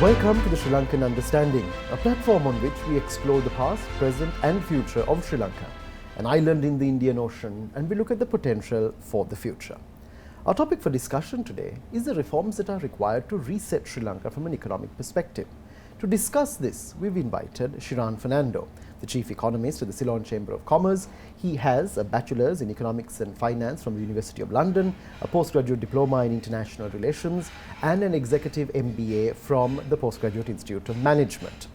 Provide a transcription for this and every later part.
Welcome to the Sri Lankan Understanding, a platform on which we explore the past, present and future of Sri Lanka, an island in the Indian Ocean, and we look at the potential for the future. Our topic for discussion today is the reforms that are required to reset Sri Lanka from an economic perspective. To discuss this, we've invited Shiran Fernando, the Chief Economist at the Ceylon Chamber of Commerce. He has a Bachelor's in Economics and Finance from the University of London, a Postgraduate Diploma in International Relations, and an Executive MBA from the Postgraduate Institute of Management.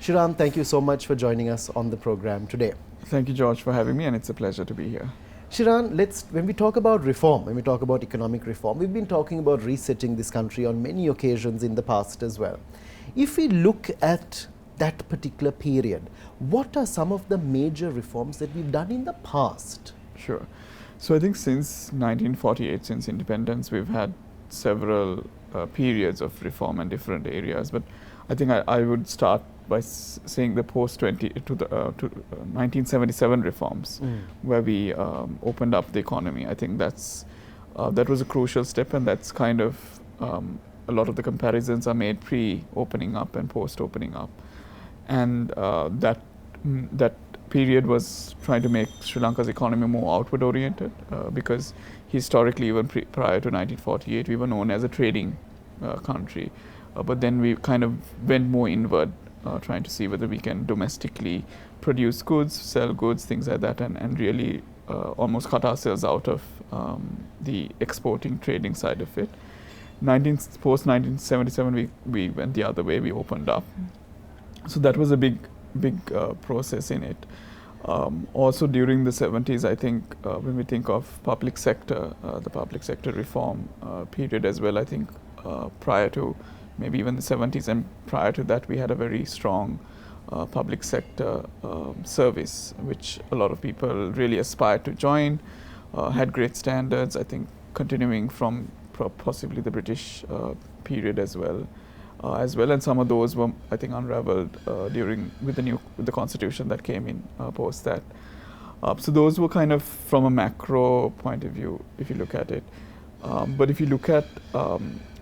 Shiran, thank you so much for joining us on the program today. Thank you, George, for having me, and it's a pleasure to be here. Shiran, when we talk about reform, when we talk about economic reform, we've been talking about resetting this country on many occasions in the past as well. If we look at that particular period, what are some of the major reforms that we've done in the past? Sure. So I think since 1948, since independence, we've had several periods of reform in different areas. But I think I would start by saying the to 1977 reforms, where we opened up the economy. I think that was a crucial step, and that's kind of a lot of the comparisons are made pre-opening up and post-opening up. And that period was trying to make Sri Lanka's economy more outward oriented, because historically, even prior to 1948, we were known as a trading country. But then we kind of went more inward, trying to see whether we can domestically produce goods, sell goods, things like that, and really almost cut ourselves out of the exporting, trading side of it. Post 1977, we went the other way, we opened up. So that was a big process in it. Also during the 70s, I think when we think of public sector, the public sector reform period as well, I think prior to maybe even the 70s and prior to that, we had a very strong public sector service, which a lot of people really aspired to join, had great standards, I think continuing from possibly the British period as well, and some of those were, I think, unraveled with the constitution that came in post that. So those were kind of from a macro point of view, if you look at it. But if you look at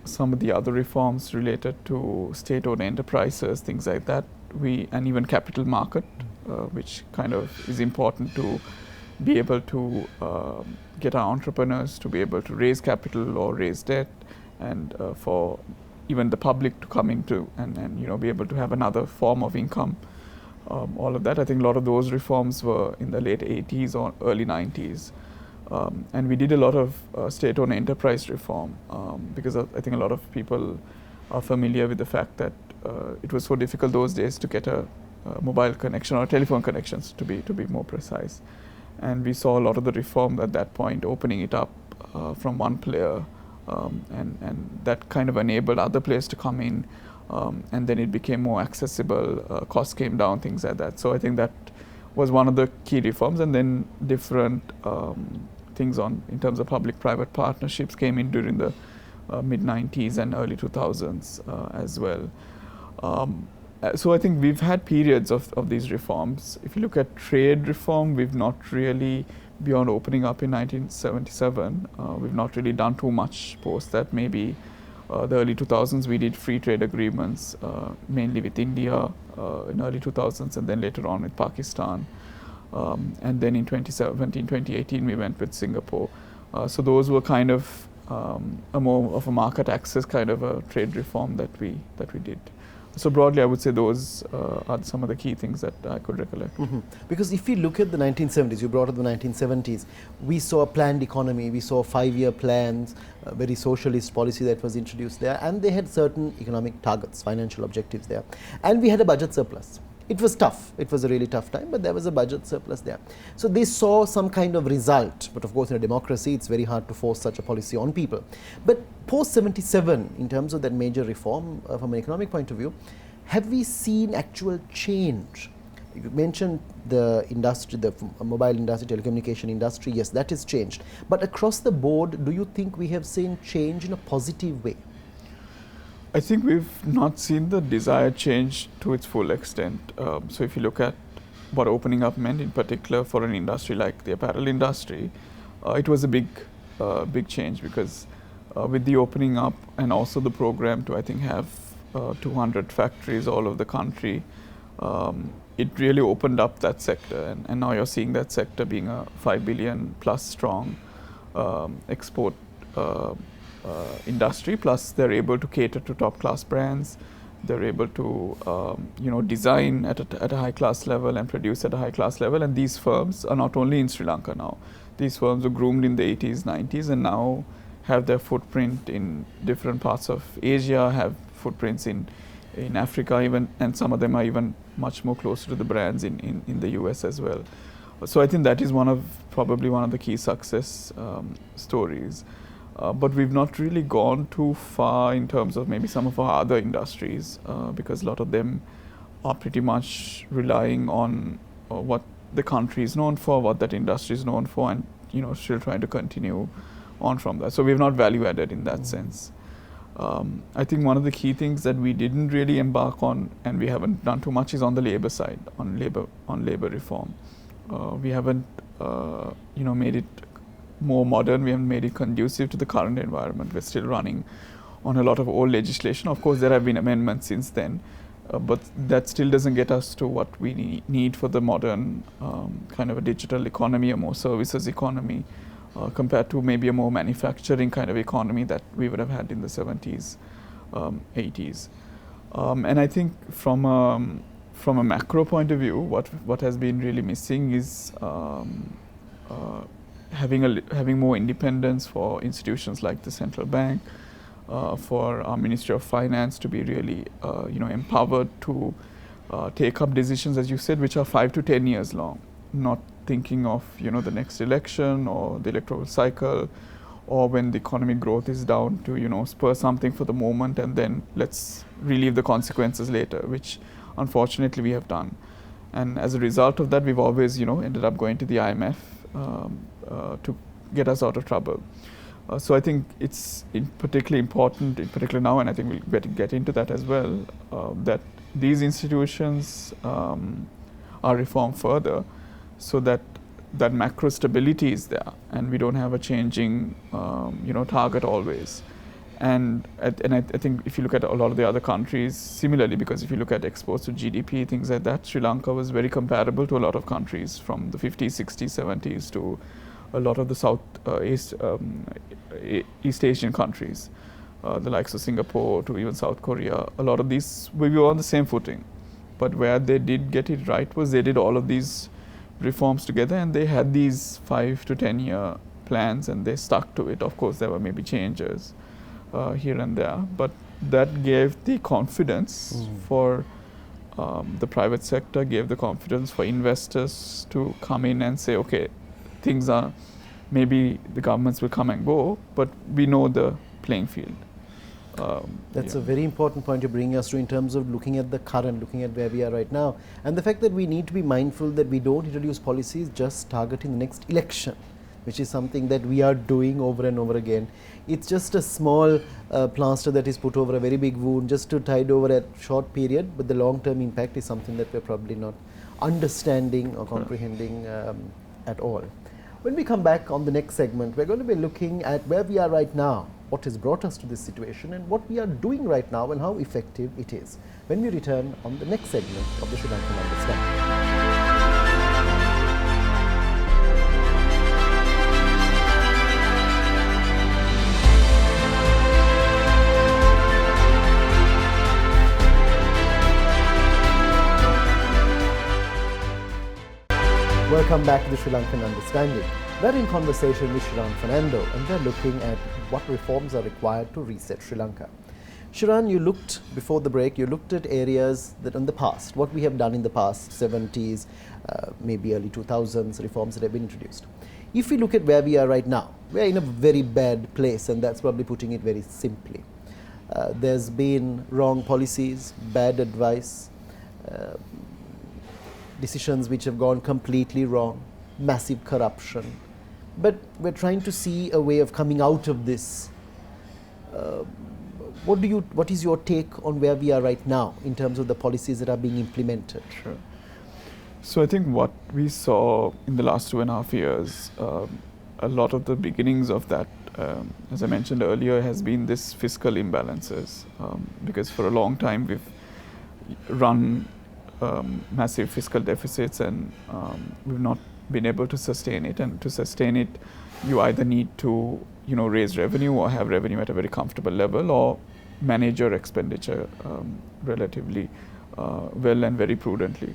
some of the other reforms related to state-owned enterprises, things like that, and even capital market, which kind of is important to be able to get our entrepreneurs to be able to raise capital or raise debt, and for even the public to come into and be able to have another form of income. All of that, I think a lot of those reforms were in the late 80s or early 90s. And we did a lot of state-owned enterprise reform, because I think a lot of people are familiar with the fact that it was so difficult those days to get a mobile connection or telephone connections, to be more precise. And we saw a lot of the reform at that point, opening it up from one player, and that kind of enabled other players to come in, and then it became more accessible, costs came down, things like that. So I think that was one of the key reforms, and then different things in terms of public-private partnerships came in during the mid-90s and early 2000s as well. So I think we've had periods of these reforms. If you look at trade reform, we've not really, beyond opening up in 1977, we've not really done too much post that. Maybe the early 2000s, we did free trade agreements, mainly with India in early 2000s, and then later on with Pakistan. And then in 2017, 2018, we went with Singapore. So those were kind of a more of a market access kind of a trade reform that we did. So broadly, I would say those are some of the key things that I could recollect. Mm-hmm. Because if we look at the 1970s, you brought up the 1970s, we saw a planned economy, we saw 5-year plans, a very socialist policy that was introduced there, and they had certain economic targets, financial objectives there. And we had a budget surplus. It was tough. It was a really tough time, but there was a budget surplus there. So they saw some kind of result. But of course, in a democracy, it's very hard to force such a policy on people. But post-77, in terms of that major reform from an economic point of view, have we seen actual change? You mentioned the industry, the mobile industry, telecommunication industry. Yes, that has changed. But across the board, do you think we have seen change in a positive way? I think we've not seen the desired change to its full extent. So if you look at what opening up meant in particular for an industry like the apparel industry, it was a big change, because with the opening up and also the program to, I think, have 200 factories all over the country, it really opened up that sector, and now you're seeing that sector being a 5 billion plus strong export industry. Plus, they're able to cater to top class brands. They're able to design at a high class level and produce at a high class level. And these firms are not only in Sri Lanka now. These firms were groomed in the 80s, 90s, and now have their footprint in different parts of Asia, have footprints in Africa even, and some of them are even much more closer to the brands in the US as well. So I think that is probably one of the key success stories. But we've not really gone too far in terms of maybe some of our other industries, because a lot of them are pretty much relying on what the country is known for, what that industry is known for, and still trying to continue on from that. So we've not value added in that sense. I think one of the key things that we didn't really embark on, and we haven't done too much, is on the labor side, on labor reform. We haven't made it more modern. We haven't made it conducive to the current environment. We're still running on a lot of old legislation. Of course, there have been amendments since then, but that still doesn't get us to what we need for the modern kind of a digital economy, a more services economy, compared to maybe a more manufacturing kind of economy that we would have had in the 70s, 80s. And I think from a macro point of view, what has been really missing is having more independence for institutions like the central bank, for our Ministry of Finance to be really empowered to take up decisions, as you said, which are 5 to 10 years long, not thinking of the next election or the electoral cycle, or when the economic growth is down, to spur something for the moment and then let's relieve the consequences later, which unfortunately we have done. And as a result of that, we've always ended up going to the IMF to get us out of trouble. So I think it's particularly important, in particular now, and I think we'll get into that as well, that these institutions are reformed further, so that macro stability is there, and we don't have a changing target always. And I think if you look at a lot of the other countries similarly, because if you look at exports to GDP, things like that, Sri Lanka was very comparable to a lot of countries from the 50s, 60s, 70s to a lot of the East Asian countries, the likes of Singapore to even South Korea. A lot of these, we were on the same footing. But where they did get it right was they did all of these reforms together, and they had these 5 to 10 year plans, and they stuck to it. Of course, there were maybe changes here and there, but that gave the confidence for the private sector, gave the confidence for investors to come in and say, okay, things are, maybe the governments will come and go, but we know the playing field. That's a very important point you're bringing us to in terms of looking at the current, looking at where we are right now, and the fact that we need to be mindful that we don't introduce policies just targeting the next election, which is something that we are doing over and over again. It's just a small plaster that is put over a very big wound just to tide over a short period, but the long-term impact is something that we're probably not understanding or comprehending at all. When we come back on the next segment, we're going to be looking at where we are right now, what has brought us to this situation, and what we are doing right now and how effective it is, when we return on the next segment of the Shiran Understanding. Welcome back to the Sri Lankan Understanding. We're in conversation with Shiran Fernando, and we're looking at what reforms are required to reset Sri Lanka. Shiran, you looked, before the break, you looked at areas that in the past, what we have done in the past, 70s, maybe early 2000s, reforms that have been introduced. If we look at where we are right now, we're in a very bad place, and that's probably putting it very simply. There's been wrong policies, bad advice, decisions which have gone completely wrong, massive corruption. But we're trying to see a way of coming out of this. What is your take on where we are right now in terms of the policies that are being implemented? Sure. So I think what we saw in the last 2.5 years, a lot of the beginnings of that as I mentioned earlier, has been this fiscal imbalances, because for a long time we've run massive fiscal deficits, and we've not been able to sustain it. And to sustain it, you either need to raise revenue or have revenue at a very comfortable level, or manage your expenditure relatively well and very prudently.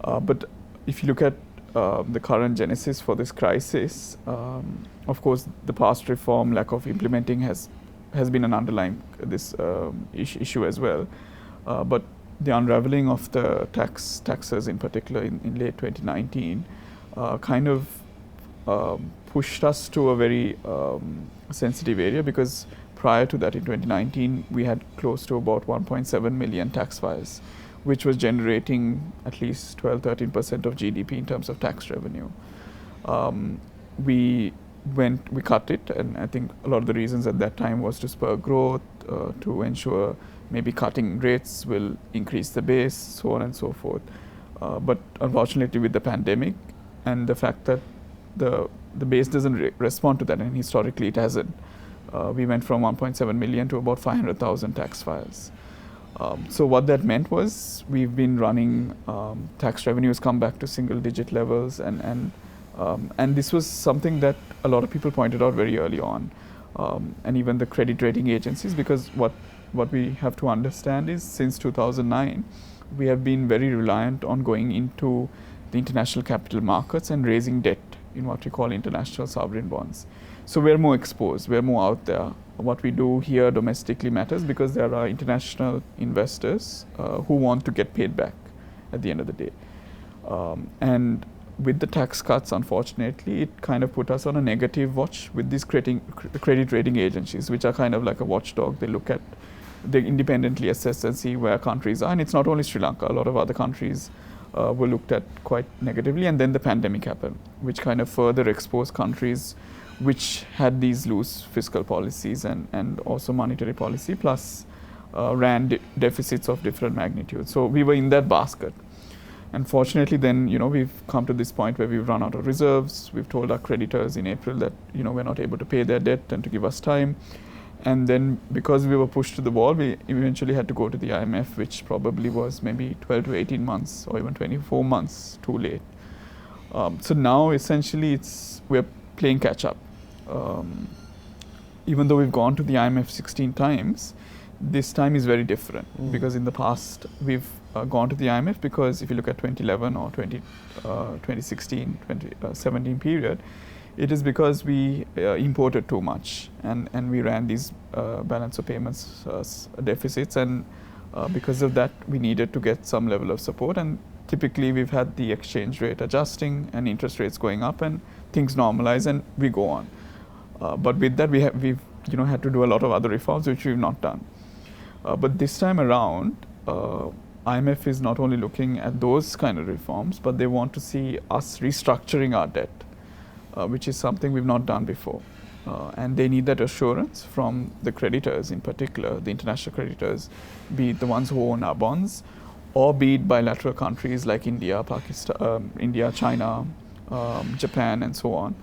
But if you look at the current genesis for this crisis, of course, the past reform, lack of implementing has been an underlying this issue as well. But the unraveling of the taxes in particular in late 2019 kind of pushed us to a very sensitive area, because prior to that in 2019 we had close to about 1.7 million tax files, which was generating at least 12-13% of GDP in terms of tax revenue. We cut it, and I think a lot of the reasons at that time was to spur growth, to ensure maybe cutting rates will increase the base, so on and so forth. But unfortunately, with the pandemic and the fact that the base doesn't respond to that, and historically it hasn't, we went from 1.7 million to about 500,000 tax files. So what that meant was we've been running tax revenues come back to single-digit levels, and this was something that a lot of people pointed out very early on, and even the credit rating agencies, because what we have to understand is since 2009 we have been very reliant on going into the international capital markets and raising debt in what we call international sovereign bonds. So we're more exposed, we're more out there. What we do here domestically matters because there are international investors who want to get paid back at the end of the day. And with the tax cuts, unfortunately, it kind of put us on a negative watch with these credit rating agencies, which are kind of like a watchdog. They independently assess and see where countries are. And it's not only Sri Lanka, a lot of other countries were looked at quite negatively. And then the pandemic happened, which kind of further exposed countries which had these loose fiscal policies and also monetary policy, plus ran deficits of different magnitudes. So we were in that basket. Unfortunately, then we've come to this point where we've run out of reserves. We've told our creditors in April that we're not able to pay their debt and to give us time. And then because we were pushed to the wall, we eventually had to go to the IMF, which probably was maybe 12 to 18 months or even 24 months too late. So now essentially we're playing catch up. Even though we've gone to the IMF 16 times, this time is very different, because in the past we've gone to the IMF because if you look at 2011 or 2016, 2017 period, it is because we imported too much and we ran these balance of payments deficits, and because of that we needed to get some level of support, and typically we've had the exchange rate adjusting and interest rates going up and things normalize and we go on. But with that we've had to do a lot of other reforms which we've not done. But this time around, IMF is not only looking at those kind of reforms, but they want to see us restructuring our debt, which is something we've not done before. And they need that assurance from the creditors, in particular, the international creditors, be it the ones who own our bonds, or be it bilateral countries like India, Pakistan, India, China, Japan, and so on,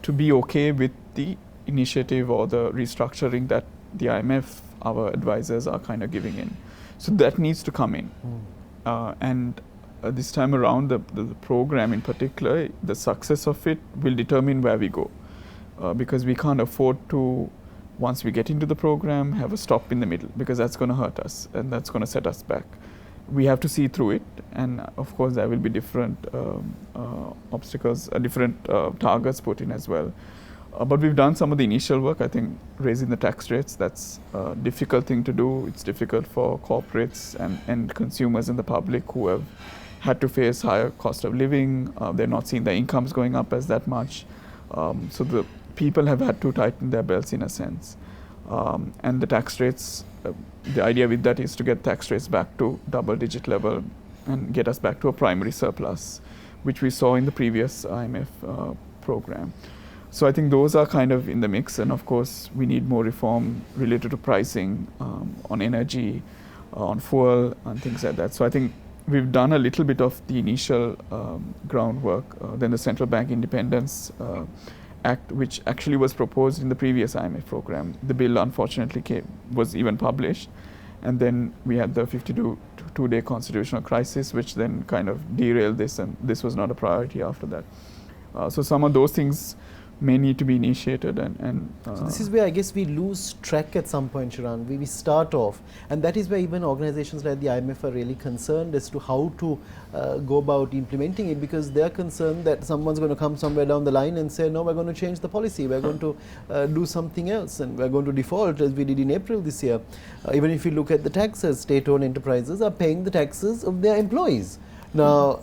to be okay with the initiative or the restructuring that the IMF, our advisors, are kind of giving in. So that needs to come in. And this time around, the program in particular, the success of it will determine where we go. Because we can't afford to, once we get into the program, have a stop in the middle, because that's going to hurt us and that's going to set us back. We have to see through it, and of course there will be different obstacles, different targets put in as well. But we've done some of the initial work. I think raising the tax rates, that's a difficult thing to do. It's difficult for corporates and consumers and the public who have had to face higher cost of living. They're not seeing their incomes going up as that much. So the people have had to tighten their belts in a sense. And the tax rates, the idea with that is to get tax rates back to double-digit level and get us back to a primary surplus, which we saw in the previous IMF program. So I think those are kind of in the mix, and of course we need more reform related to pricing, on energy, on fuel and things like that. So I think we've done a little bit of the initial groundwork, then the central bank independence, act which actually was proposed in the previous IMF program. The bill unfortunately was even published, and then we had the 52-day constitutional crisis, which then kind of derailed this, and this was not a priority after that. So some of those things may need to be initiated, and so this is where I guess we lose track at some point, Shiran. We start off, and that is where even organizations like the IMF are really concerned as to how to go about implementing it, because they are concerned that someone's going to come somewhere down the line and say, no, we're going to change the policy, we're going to do something else, and we're going to default as we did in April this year. Even if you look at the taxes, state-owned enterprises are paying the taxes of their employees. Now,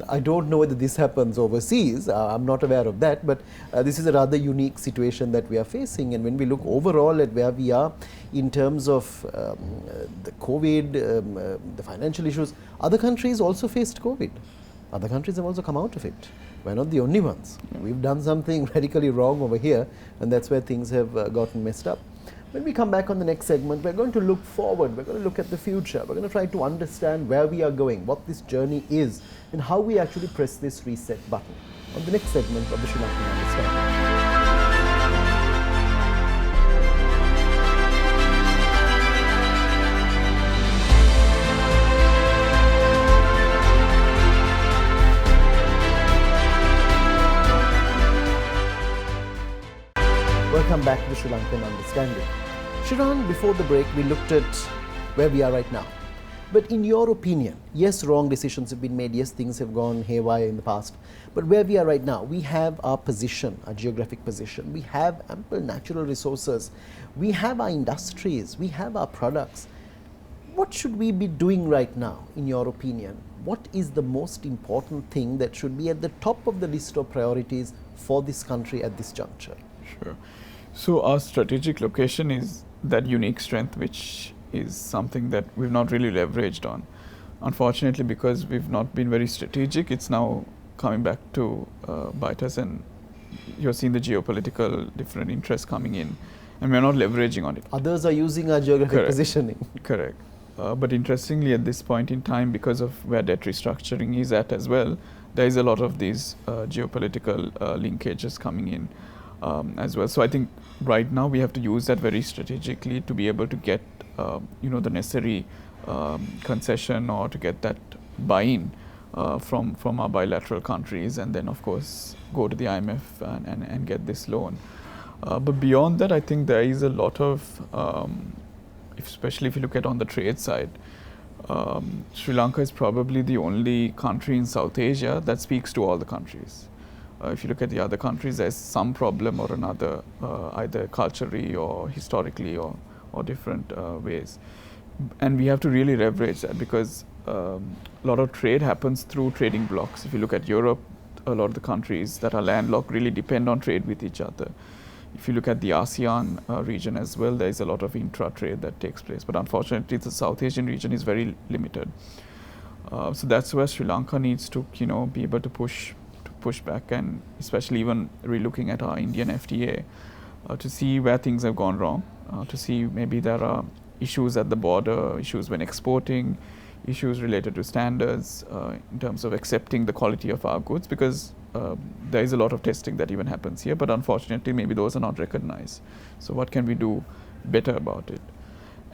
I don't know whether this happens overseas, I'm not aware of that, but this is a rather unique situation that we are facing. And when we look overall at where we are in terms of the COVID, the financial issues, other countries also faced COVID. Other countries have also come out of it. We're not the only ones. We've done something radically wrong over here, and that's where things have gotten messed up. When we come back on the next segment, we're going to look forward, we're going to look at the future, we're going to try to understand where we are going, what this journey is, and how we actually press this reset button on the next segment of the Sri Lankan Understanding. Welcome back to the Sri Lankan Understanding. Shiran, before the break, we looked at where we are right now. But in your opinion, yes, wrong decisions have been made, yes, things have gone haywire in the past, but where we are right now, we have our position, our geographic position, we have ample natural resources, we have our industries, we have our products. What should we be doing right now, in your opinion? What is the most important thing that should be at the top of the list of priorities for this country at this juncture? Sure. So our strategic location is that unique strength, which is something that we've not really leveraged on. Unfortunately, because we've not been very strategic, it's now coming back to bite us, and you're seeing the geopolitical different interests coming in, and we're not leveraging on it. Others are using our geographic Correct. Positioning. Correct. But interestingly, at this point in time, because of where debt restructuring is at as well, there is a lot of these geopolitical linkages coming in as well. So I think right now we have to use that very strategically to be able to get the necessary concession, or to get that buy-in from our bilateral countries, and then of course go to the IMF and get this loan. But beyond that, I think there is a lot of, especially if you look at on the trade side, Sri Lanka is probably the only country in South Asia that speaks to all the countries. If you look at the other countries, there's some problem or another, either culturally or historically or different ways. And we have to really leverage that, because a lot of trade happens through trading blocks. If you look at Europe, a lot of the countries that are landlocked really depend on trade with each other. If you look at the ASEAN region as well, there is a lot of intra-trade that takes place. But unfortunately, the South Asian region is very limited. So that's where Sri Lanka needs to, be able to push back, and especially even re-looking at our Indian FTA to see where things have gone wrong, to see maybe there are issues at the border, issues when exporting, issues related to standards in terms of accepting the quality of our goods, because there is a lot of testing that even happens here, but unfortunately maybe those are not recognized. So what can we do better about it?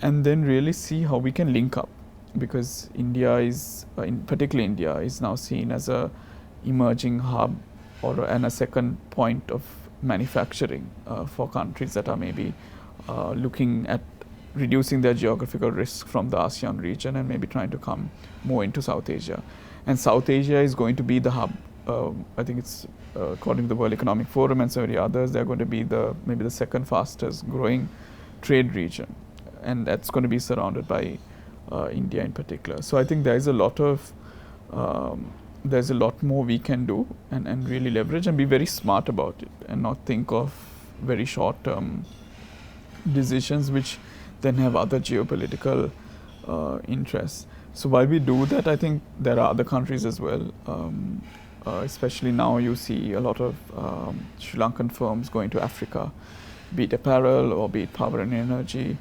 And then really see how we can link up, because India is, particularly India, is now seen as a emerging hub and a second point of manufacturing for countries that are maybe looking at reducing their geographical risk from the ASEAN region and maybe trying to come more into South Asia. And South Asia is going to be the hub. I think it's according to the World Economic Forum and so many others, they're going to be maybe the second fastest growing trade region, and that's going to be surrounded by India in particular. So I think there's a lot more we can do and really leverage and be very smart about it, and not think of very short-term decisions which then have other geopolitical interests. So while we do that, I think there are other countries as well. Especially now you see a lot of Sri Lankan firms going to Africa, be it apparel or be it power and energy.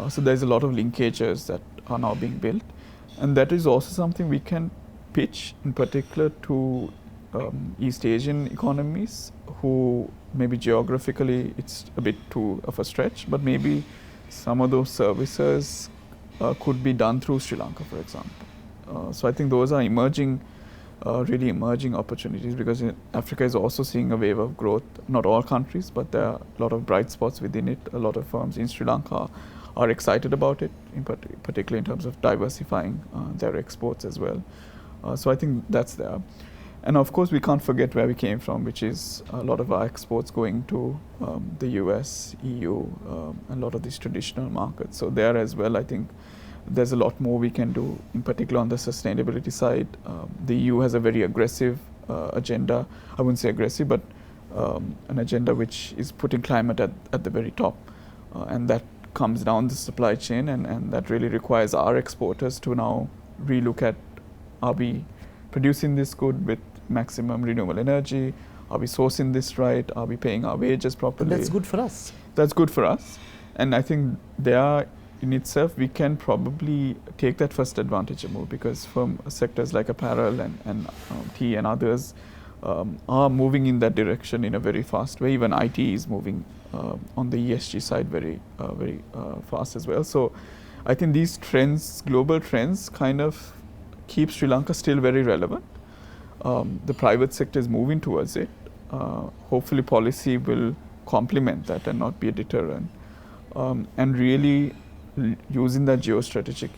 So there's a lot of linkages that are now being built. And that is also something we can pitch in particular to East Asian economies who maybe geographically it's a bit too of a stretch, but maybe some of those services could be done through Sri Lanka, for example. So I think those are really emerging opportunities, because Africa is also seeing a wave of growth. Not all countries, but there are a lot of bright spots within it. A lot of firms in Sri Lanka are excited about it, particularly in terms of diversifying their exports as well. So I think that's there. And of course, we can't forget where we came from, which is a lot of our exports going to the US, EU, and a lot of these traditional markets. So there as well, I think there's a lot more we can do, in particular on the sustainability side. The EU has a very aggressive agenda. I wouldn't say aggressive, but an agenda which is putting climate at the very top. And that comes down the supply chain, and that really requires our exporters to now relook at, are we producing this good with maximum renewable energy? Are we sourcing this right? Are we paying our wages properly? And that's good for us. That's good for us. And I think there, in itself, we can probably take that first advantage more, because from sectors like apparel and tea and others are moving in that direction in a very fast way. Even IT is moving on the ESG side very fast as well. So I think these trends, global trends, kind of keep Sri Lanka still very relevant. The private sector is moving towards it. Hopefully policy will complement that and not be a deterrent. And really using that geostrategic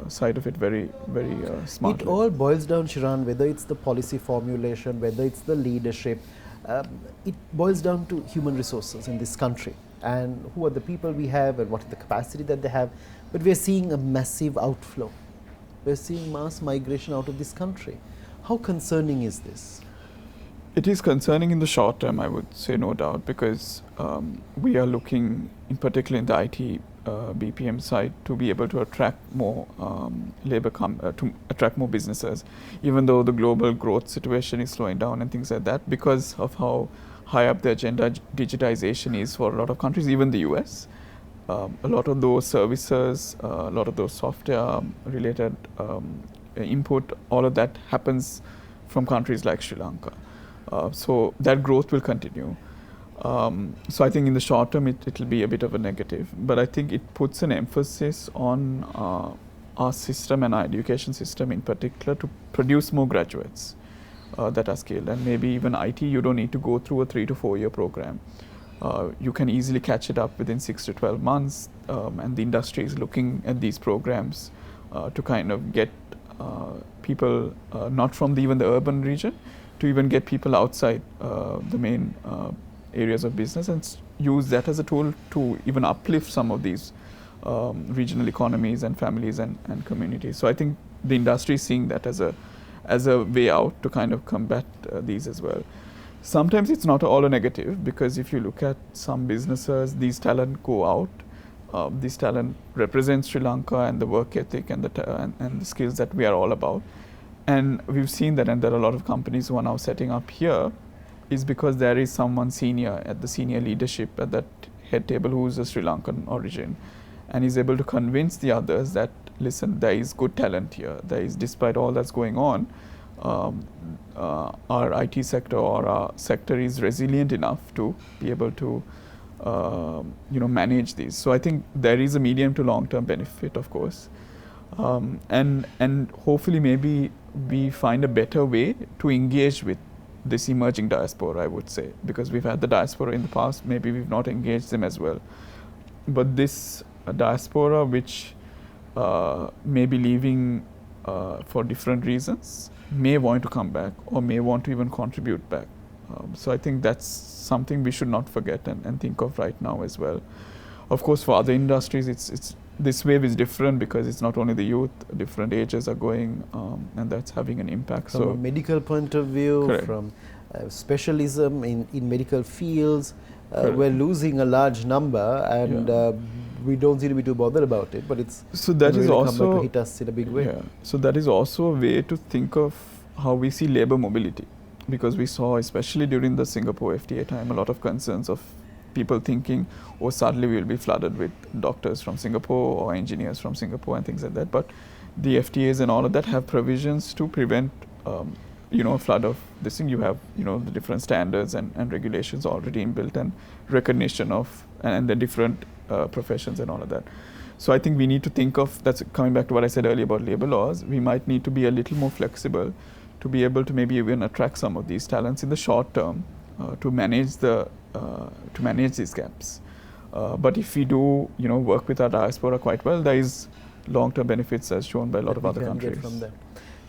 side of it very smartly. It all boils down, Shiran, whether it's the policy formulation, whether it's the leadership, it boils down to human resources in this country, and who are the people we have and what is the capacity that they have. But we're seeing a massive outflow. We're seeing mass migration out of this country. How concerning is this? It is concerning in the short term, I would say, no doubt, because we are looking, in particular in the IT BPM side, to be able to attract more to attract more businesses, even though the global growth situation is slowing down and things like that, because of how high up the agenda digitization is for a lot of countries, even the US. A lot of those services, a lot of those software related input, all of that happens from countries like Sri Lanka. So that growth will continue. So I think in the short term it will be a bit of a negative, but I think it puts an emphasis on our system and our education system in particular to produce more graduates that are skilled. And maybe even IT, you don't need to go through a 3 to 4 year program. You can easily catch it up within 6 to 12 months, and the industry is looking at these programs to kind of get people not from even the urban region, to even get people outside the main areas of business, and use that as a tool to even uplift some of these regional economies and families and communities. So I think the industry is seeing that as a way out to kind of combat these as well. Sometimes it's not all a negative, because if you look at some businesses, these talent go out. This talent represents Sri Lanka and the work ethic and the skills that we are all about. And we've seen that, and there are a lot of companies who are now setting up here, is because there is someone senior at the senior leadership at that head table who is a Sri Lankan origin, and is able to convince the others that, listen, there is good talent here. There is, despite all that's going on, our IT sector or our sector is resilient enough to be able to manage these. So I think there is a medium to long term benefit, of course, and hopefully maybe we find a better way to engage with this emerging diaspora, I would say, because we've had the diaspora in the past, maybe we've not engaged them as well. But this diaspora which may be leaving for different reasons, may want to come back or may want to even contribute back. So I think that's something we should not forget and think of right now as well. Of course, for other industries, it's this wave is different, because it's not only the youth, different ages are going, and that's having an impact. From a medical point of view, correct, from specialism in medical fields, we're losing a large number, and we don't seem to be too bothered about it, but it's so that is also come back to hit us in a big way. Yeah. So that is also a way to think of how we see labor mobility, because we saw, especially during the Singapore FTA time, a lot of concerns of people thinking, oh, suddenly we will be flooded with doctors from Singapore or engineers from Singapore and things like that. But the FTAs and all of that have provisions to prevent a flood of this thing. You have, the different standards and regulations already inbuilt, and recognition of, and the different professions and all of that. So I think we need to think of, that's coming back to what I said earlier about labor laws, we might need to be a little more flexible to be able to maybe even attract some of these talents in the short term to manage these gaps. But if we do, work with our diaspora quite well, there is long-term benefits as shown by a lot of other countries. From that.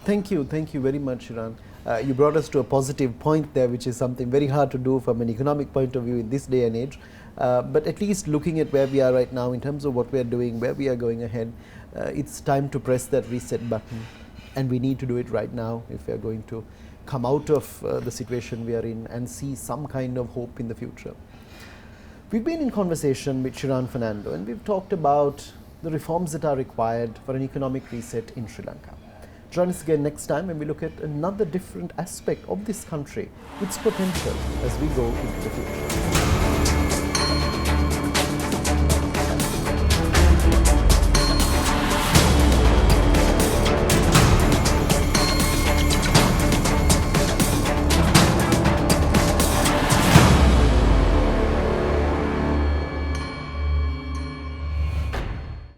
Thank you very much, Shiran. You brought us to a positive point there, which is something very hard to do from an economic point of view in this day and age. But at least looking at where we are right now in terms of what we are doing, where we are going ahead, it's time to press that reset button, and we need to do it right now if we are going to come out of the situation we are in and see some kind of hope in the future. We've been in conversation with Shiran Fernando, and we've talked about the reforms that are required for an economic reset in Sri Lanka. Join us again next time when we look at another different aspect of this country, its potential as we go into the future.